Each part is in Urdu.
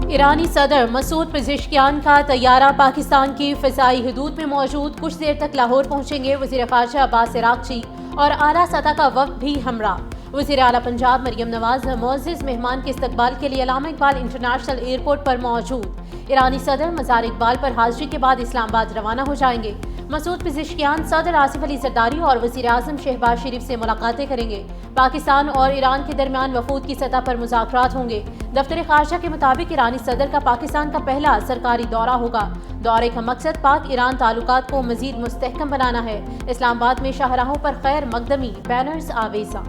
ایرانی صدر مسعود پزشکیان کا طیارہ پاکستان کی فضائی حدود میں موجود کچھ دیر تک لاہور پہنچیں گے۔ وزیر خارجہ عباس عراقچی اور اعلیٰ سطح کا وفد بھی ہمراہ۔ وزیر اعلیٰ پنجاب مریم نواز معزز مہمان کے استقبال کے لیے علامہ اقبال انٹرنیشنل ایئرپورٹ پر موجود۔ ایرانی صدر مزار اقبال پر حاضری کے بعد اسلام آباد روانہ ہو جائیں گے۔ مسعود پزشکیان صدر آصف علی زرداری اور وزیر اعظم شہباز شریف سے ملاقاتیں کریں گے۔ پاکستان اور ایران کے درمیان وفود کی سطح پر مذاکرات ہوں گے۔ دفتر خارجہ کے مطابق ایرانی صدر کا پاکستان کا پہلا سرکاری دورہ ہوگا۔ دورے کا مقصد پاک ایران تعلقات کو مزید مستحکم بنانا ہے۔ اسلام آباد میں شاہراہوں پر خیر مقدمی بینرز آویزاں۔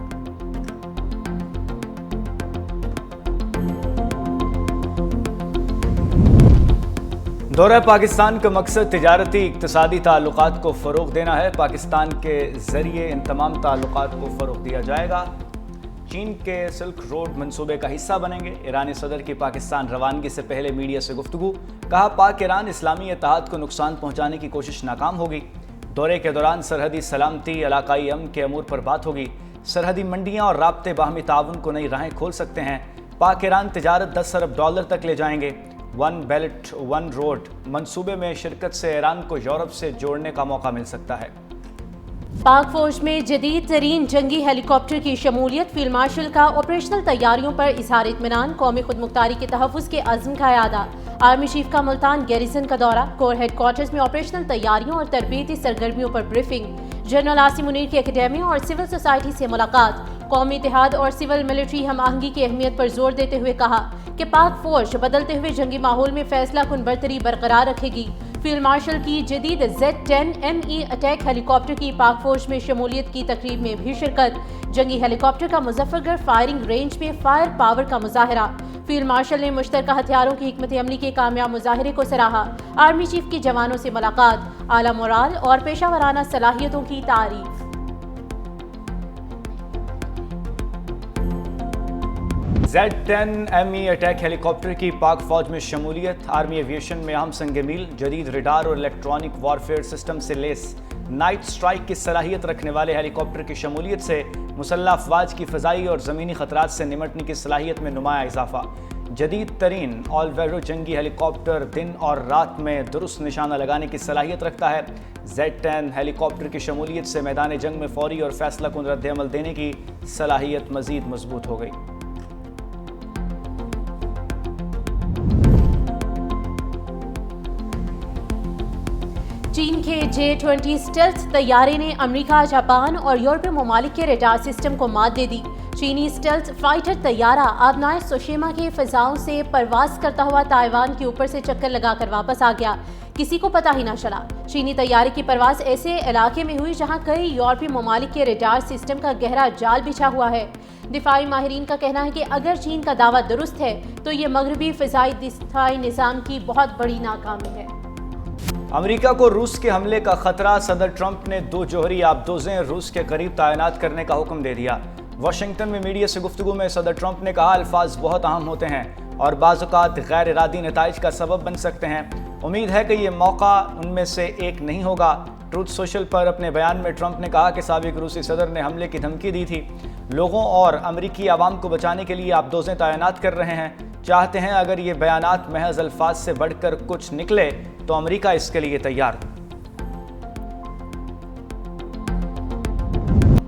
دورہ پاکستان کا مقصد تجارتی اقتصادی تعلقات کو فروغ دینا ہے۔ پاکستان کے ذریعے ان تمام تعلقات کو فروغ دیا جائے گا۔ چین کے سلک روڈ منصوبے کا حصہ بنیں گے۔ ایرانی صدر کی پاکستان روانگی سے پہلے میڈیا سے گفتگو، کہا پاک ایران اسلامی اتحاد کو نقصان پہنچانے کی کوشش ناکام ہوگی۔ دورے کے دوران سرحدی سلامتی، علاقائی امن کے امور پر بات ہوگی۔ سرحدی منڈیاں اور رابطے باہمی تعاون کو نئی راہیں کھول سکتے ہیں۔ پاک ایران تجارت $10 ارب تک لے جائیں گے۔ ون بیلٹ ون روڈ منصوبے میں شرکت سے ایران کو یورپ سے جوڑنے کا موقع مل سکتا ہے۔ پاک فوج میں جدید ترین جنگی ہیلی کاپٹر کی شمولیت، فیلڈ مارشل کا آپریشنل تیاریوں پر اظہار اطمینان، قومی خود مختاری کے تحفظ کے عزم کا اعادہ۔ آرمی چیف کا ملتان گیریزن کا دورہ، کور ہیڈ کوارٹرز میں آپریشنل تیاریوں اور تربیتی سرگرمیوں پر بریفنگ۔ جنرل عاصم منیر کی اکیڈیمی اور سول سوسائٹی سے ملاقات، قومی اتحاد اور سول ملٹری ہم آہنگی کی اہمیت پر زور دیتے ہوئے کہا کہ پاک فوج بدلتے ہوئے جنگی ماحول میں فیصلہ کن برتری برقرار رکھے گی۔ فیلڈ مارشل کی جدید Z-10ME اٹیک ہیلی کاپٹر کی پاک فوج میں شمولیت کی تقریب میں بھی شرکت۔ جنگی ہیلی کاپٹر کا مظفر گڑھ فائرنگ رینج میں فائر پاور کا مظاہرہ۔ فیلڈ مارشل نے مشترکہ ہتھیاروں کی حکمت عملی کے کامیاب مظاہرے کو سراہا۔ آرمی چیف کی جوانوں سے ملاقات، اعلیٰ مورال اور پیشہ ورانہ صلاحیتوں کی تعریف۔ Z-10ME اٹیک ہیلی کاپٹر کی پاک فوج میں شمولیت، آرمی ایویشن میں اہم سنگ میل، جدید ریڈار اور الیکٹرانک وارفیئر سسٹم سے لیس نائٹ سٹرائک کی صلاحیت رکھنے والے ہیلی کاپٹر کی شمولیت سے مسلح افواج کی فضائی اور زمینی خطرات سے نمٹنے کی صلاحیت میں نمایاں اضافہ۔ جدید ترین آل ویدر جنگی ہیلی کاپٹر دن اور رات میں درست نشانہ لگانے کی صلاحیت رکھتا ہے۔ Z-10 ہیلی کاپٹر کی شمولیت سے میدان جنگ میں فوری اور فیصلہ کن رد عمل دینے کی صلاحیت مزید مضبوط ہو گئی۔ چین کے J-20 اسٹیلتھ طیارے نے امریکہ، جاپان اور یورپی ممالک کے ریڈار سسٹم کو مات دے دی۔ چینی اسٹیلتھ فائٹر طیارہ آبنائے سوشیما کے فضاؤں سے پرواز کرتا ہوا تائیوان کے اوپر سے چکر لگا کر واپس آ گیا، کسی کو پتہ ہی نہ چلا۔ چینی طیارے کی پرواز ایسے علاقے میں ہوئی جہاں کئی یورپی ممالک کے ریڈار سسٹم کا گہرا جال بچھا ہوا ہے۔ دفاعی ماہرین کا کہنا ہے کہ اگر چین کا دعویٰ درست ہے تو یہ مغربی فضائی دفاعی نظام کی بہت بڑی ناکامی ہے۔ امریکہ کو روس کے حملے کا خطرہ، صدر ٹرمپ نے 2 جوہری آبدوزیں روس کے قریب تعینات کرنے کا حکم دے دیا۔ واشنگٹن میں میڈیا سے گفتگو میں صدر ٹرمپ نے کہا الفاظ بہت اہم ہوتے ہیں اور بعض اوقات غیر ارادی نتائج کا سبب بن سکتے ہیں۔ امید ہے کہ یہ موقع ان میں سے ایک نہیں ہوگا۔ ٹروتھ سوشل پر اپنے بیان میں ٹرمپ نے کہا کہ سابق روسی صدر نے حملے کی دھمکی دی تھی، لوگوں اور امریکی عوام کو بچانے کے لیے آبدوزیں تعینات کر رہے ہیں، چاہتے ہیں اگر یہ بیانات محض الفاظ سے بڑھ کر کچھ نکلے تو امریکہ اس کے لیے تیار۔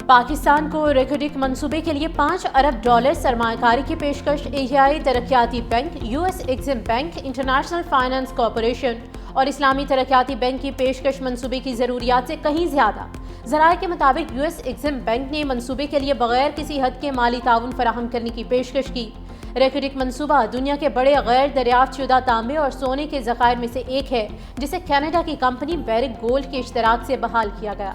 پاکستان کو ریکوڈک منصوبے کے لیے $5 ارب سرمایہ کاری کی پیشکش۔ ایشیائی ترقیاتی bank, US Exim bank, international finance corporation اور اسلامی ترقیاتی بینک کی پیشکش منصوبے کی ضروریات سے کہیں زیادہ۔ ذرائع کے مطابق US ایگزم بینک نے منصوبے کے لیے بغیر کسی حد کے مالی تعاون فراہم کرنے کی پیشکش کی۔ ریکوڈک منصوبہ دنیا کے بڑے غیر دریافت شدہ تانبے اور سونے کے ذخائر میں سے ایک ہے، جسے کینیڈا کی کمپنی بیرک گولڈ کے اشتراک سے بحال کیا گیا۔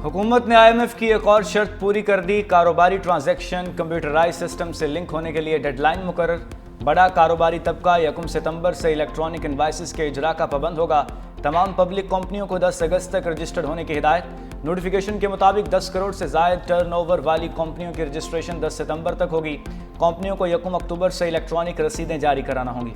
حکومت نے IMF کی ایک اور شرط پوری کر دی، کاروباری ٹرانزیکشن کمپیوٹرائز سسٹم سے لنک ہونے کے لیے ڈیڈ لائن مقرر۔ بڑا کاروباری طبقہ 1 ستمبر سے الیکٹرانک انوائسز کے اجراء کا پابند ہوگا۔ تمام پبلک کمپنیوں کو 10 اگست تک رجسٹرڈ ہونے کی ہدایت۔ نوٹیفیکیشن کے مطابق 10 کروڑ سے زائد ٹرن اوور والی کمپنیوں کی رجسٹریشن 10 ستمبر تک ہوگی۔ کمپنیوں کو 1 اکتوبر سے الیکٹرانک رسیدیں جاری کرانا ہوں گی۔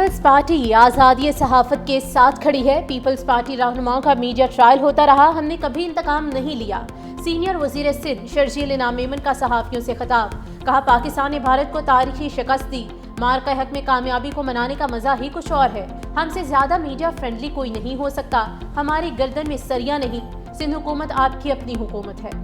پیپلز پارٹی آزادی صحافت کے ساتھ کھڑی ہے۔ پیپلز پارٹی رہنماؤں کا میڈیا ٹرائل ہوتا رہا، ہم نے کبھی انتقام نہیں لیا۔ سینئر وزیر سندھ شرجیل انعام میمن کا صحافیوں سے خطاب، کہا پاکستان نے بھارت کو تاریخی شکست دی، مارکہ حق میں کامیابی کو منانے کا مزہ ہی کچھ اور ہے۔ ہم سے زیادہ میڈیا فرینڈلی کوئی نہیں ہو سکتا، ہماری گردن میں سریا نہیں، سندھ حکومت آپ کی اپنی حکومت ہے۔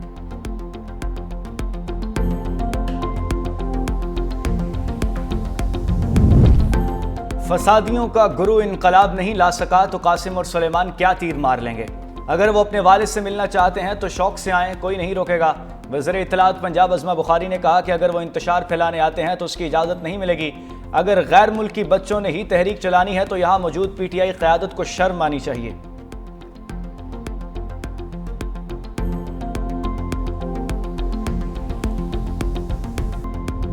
فسادیوں کا گرو انقلاب نہیں لا سکا تو قاسم اور سلیمان کیا تیر مار لیں گے؟ اگر وہ اپنے والد سے ملنا چاہتے ہیں تو شوق سے آئیں، کوئی نہیں روکے گا۔ وزیر اطلاعات پنجاب عظمہ بخاری نے کہا کہ اگر وہ انتشار پھیلانے آتے ہیں تو اس کی اجازت نہیں ملے گی۔ اگر غیر ملکی بچوں نے ہی تحریک چلانی ہے تو یہاں موجود پی ٹی آئی قیادت کو شرم آنی چاہیے۔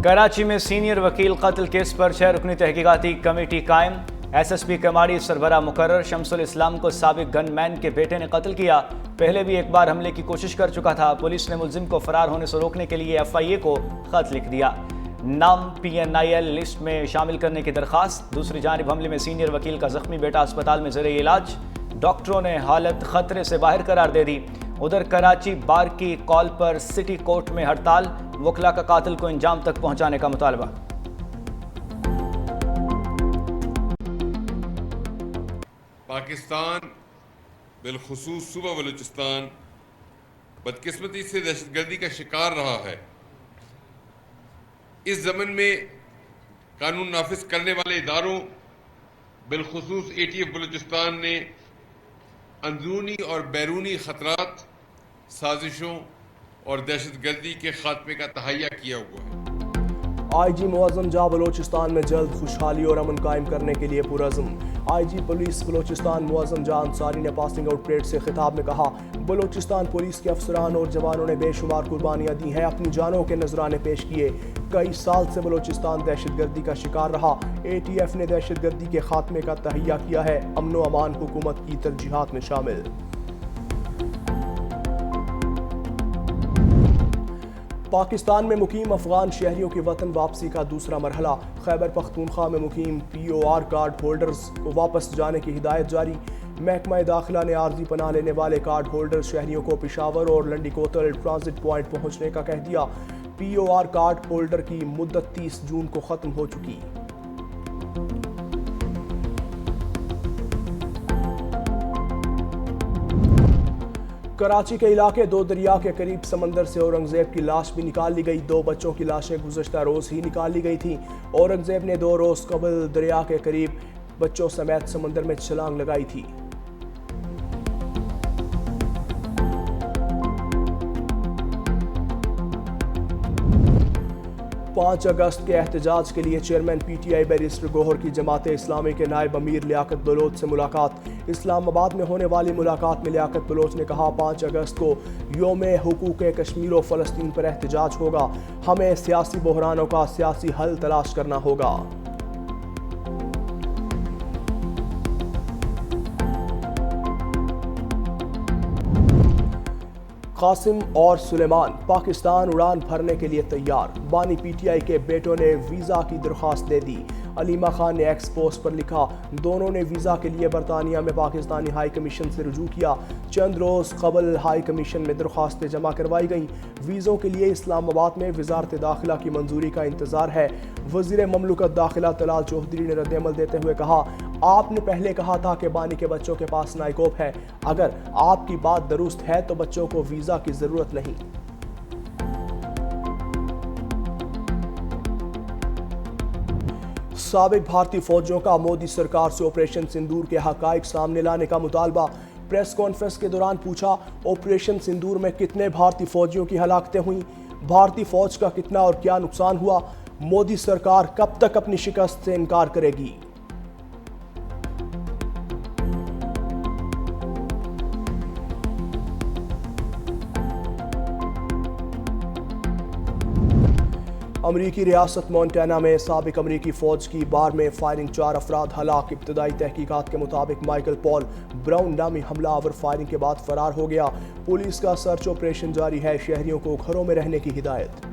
کراچی میں سینئر وکیل قتل کیس پر 6 رکنی تحقیقاتی کمیٹی قائم۔ ایس ایس پی کماڑی سربراہ مقرر۔ شمس الاسلام کو سابق گن مین کے بیٹے نے قتل کیا، پہلے بھی ایک بار حملے کی کوشش کر چکا تھا۔ پولیس نے ملزم کو فرار ہونے سے روکنے کے لیے ایف آئی اے کو خط لکھ دیا۔ نام پی این آئی ایل لسٹ میں شامل کرنے کی درخواست۔ دوسری جانب حملے میں سینئر وکیل کا زخمی بیٹا اسپتال میں زیر علاج، ڈاکٹروں نے حالت خطرے سے باہر قرار دے دی۔ ادھر کراچی بار کی کال پر سٹی کورٹ میں ہڑتال، وکلا کا قاتل کو انجام تک پہنچانے کا مطالبہ۔ پاکستان بالخصوص صوبہ بلوچستان بدقسمتی سے دہشت گردی کا شکار رہا ہے۔ اس ضمن میں قانون نافذ کرنے والے اداروں بالخصوص اے ٹی ایف بلوچستان نے اندرونی اور بیرونی خطرات، سازشوں اور دہشت گردی کے خاتمے کا تہیہ کیا ہوا ہے۔ آئی جی معظم جاں بلوچستان میں جلد خوشحالی اور امن قائم کرنے کے لیے پرعزم۔ آئی جی پولیس بلوچستان معظم جاں انصاری نے پاسنگ آؤٹ پریڈ سے خطاب میں کہا، بلوچستان پولیس کے افسران اور جوانوں نے بے شمار قربانیاں دی ہیں، اپنی جانوں کے نذرانے پیش کیے۔ کئی سال سے بلوچستان دہشت گردی کا شکار رہا، اے ٹی ایف نے دہشت گردی کے خاتمے کا تہیہ کیا ہے، امن و امان حکومت کی ترجیحات میں شامل۔ پاکستان میں مقیم افغان شہریوں کی وطن واپسی کا دوسرا مرحلہ، خیبر پختونخوا میں مقیم پی او آر کارڈ ہولڈرز کو واپس جانے کی ہدایت جاری۔ محکمہ داخلہ نے عارضی پناہ لینے والے کارڈ ہولڈر شہریوں کو پشاور اور لنڈی کوتل ٹرانزٹ پوائنٹ پہنچنے کا کہہ دیا۔ پی او آر کارڈ ہولڈر کی مدت 30 جون کو ختم ہو چکی۔ کراچی کے علاقے دو دریا کے قریب سمندر سے اورنگزیب کی لاش بھی نکال لی گئی۔ 2 بچوں کی لاشیں گزشتہ روز ہی نکال لی گئی تھیں۔ اورنگزیب نے 2 روز قبل دریا کے قریب بچوں سمیت سمندر میں چھلانگ لگائی تھی۔ 5 اگست کے احتجاج کے لیے chairman P T I barrister Gohar کی جماعت اسلامی کے نائب امیر لیاقت بلوچ سے ملاقات۔ اسلام آباد میں ہونے والی ملاقات میں لیاقت بلوچ نے کہا، 5 اگست کو یوم حقوق کشمیر و فلسطین پر احتجاج ہوگا، ہمیں سیاسی بحرانوں کا سیاسی حل تلاش کرنا ہوگا۔ قاسم اور سلیمان پاکستان اڑان بھرنے کے لیے تیار، بانی پی ٹی آئی کے بیٹوں نے ویزا کی درخواست دے دی۔ علیمہ خان نے ایکس پوسٹ پر لکھا، دونوں نے ویزا کے لیے برطانیہ میں پاکستانی ہائی کمیشن سے رجوع کیا۔ چند روز قبل ہائی کمیشن میں درخواستیں جمع کروائی گئیں۔ ویزوں کے لیے اسلام آباد میں وزارت داخلہ کی منظوری کا انتظار ہے۔ وزیر مملکت داخلہ طلال چودھری نے رد عمل دیتے ہوئے کہا، آپ نے پہلے کہا تھا کہ بانی کے بچوں کے پاس نائکوپ ہے، اگر آپ کی بات درست ہے تو بچوں کو ویزا کی ضرورت نہیں۔ سابق بھارتی فوجیوں کا مودی سرکار سے آپریشن سندور کے حقائق سامنے لانے کا مطالبہ۔ پریس کانفرنس کے دوران پوچھا، آپریشن سندور میں کتنے بھارتی فوجیوں کی ہلاکتیں ہوئیں، بھارتی فوج کا کتنا اور کیا نقصان ہوا، مودی سرکار کب تک اپنی شکست سے انکار کرے گی؟ امریکی ریاست مونٹانا میں سابق امریکی فوج کی بار میں فائرنگ، 4 افراد ہلاک۔ ابتدائی تحقیقات کے مطابق مائیکل پال براؤن نامی حملہ آور فائرنگ کے بعد فرار ہو گیا۔ پولیس کا سرچ آپریشن جاری ہے، شہریوں کو گھروں میں رہنے کی ہدایت۔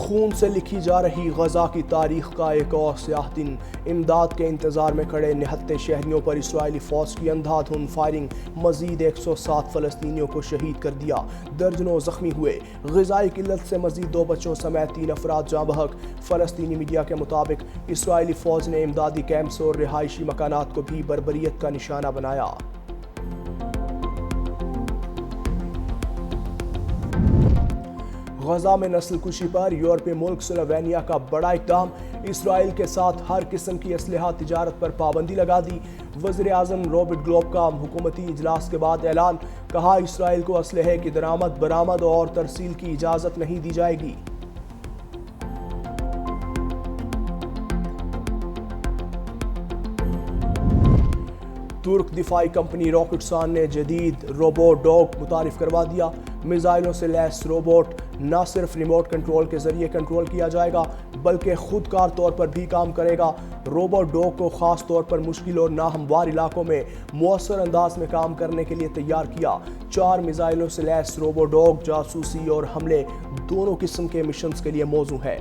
خون سے لکھی جا رہی غزہ کی تاریخ کا ایک اور سیاہ دن، امداد کے انتظار میں کھڑے نہتے شہریوں پر اسرائیلی فوج کی اندھا دھند فائرنگ، مزید 107 فلسطینیوں کو شہید کر دیا، درجنوں زخمی ہوئے، غذائی قلت سے مزید 2 بچوں سمیت 3 افراد جاں بحق۔ فلسطینی میڈیا کے مطابق اسرائیلی فوج نے امدادی کیمپس اور رہائشی مکانات کو بھی بربریت کا نشانہ بنایا۔ غزہ میں نسل کشی پر یورپی ملک سلووینیا کا بڑا اقدام، اسرائیل کے ساتھ ہر قسم کی اسلحہ تجارت پر پابندی لگا دی۔ وزیر اعظم روبرٹ گلوب کا حکومتی اجلاس کے بعد اعلان، کہا اسرائیل کو اسلحے کی درآمد، برآمد اور ترسیل کی اجازت نہیں دی جائے گی۔ ترک دفاعی کمپنی راکٹسان نے جدید روبو ڈاگ متعارف کروا دیا۔ میزائلوں سے لیس روبوٹ نہ صرف ریموٹ کنٹرول کے ذریعے کنٹرول کیا جائے گا بلکہ خود کار طور پر بھی کام کرے گا۔ روبو ڈاگ کو خاص طور پر مشکل اور ناہموار علاقوں میں مؤثر انداز میں کام کرنے کے لیے تیار کیا۔ 4 میزائلوں سے لیس روبو ڈاگ جاسوسی اور حملے دونوں قسم کے مشنز کے لیے موزوں ہے۔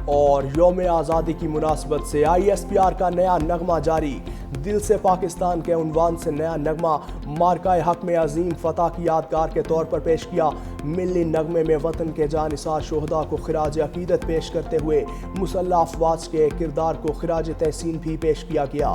اور یوم آزادی کی مناسبت سے ISPR کا نیا نغمہ جاری، دل سے پاکستان کے عنوان سے نیا نغمہ مارکہ حق میں عظیم فتح کی یادگار کے طور پر پیش کیا۔ ملی نغمے میں وطن کے جانثار شہداء کو خراج عقیدت پیش کرتے ہوئے مسلح افواج کے کردار کو خراج تحسین بھی پیش کیا گیا۔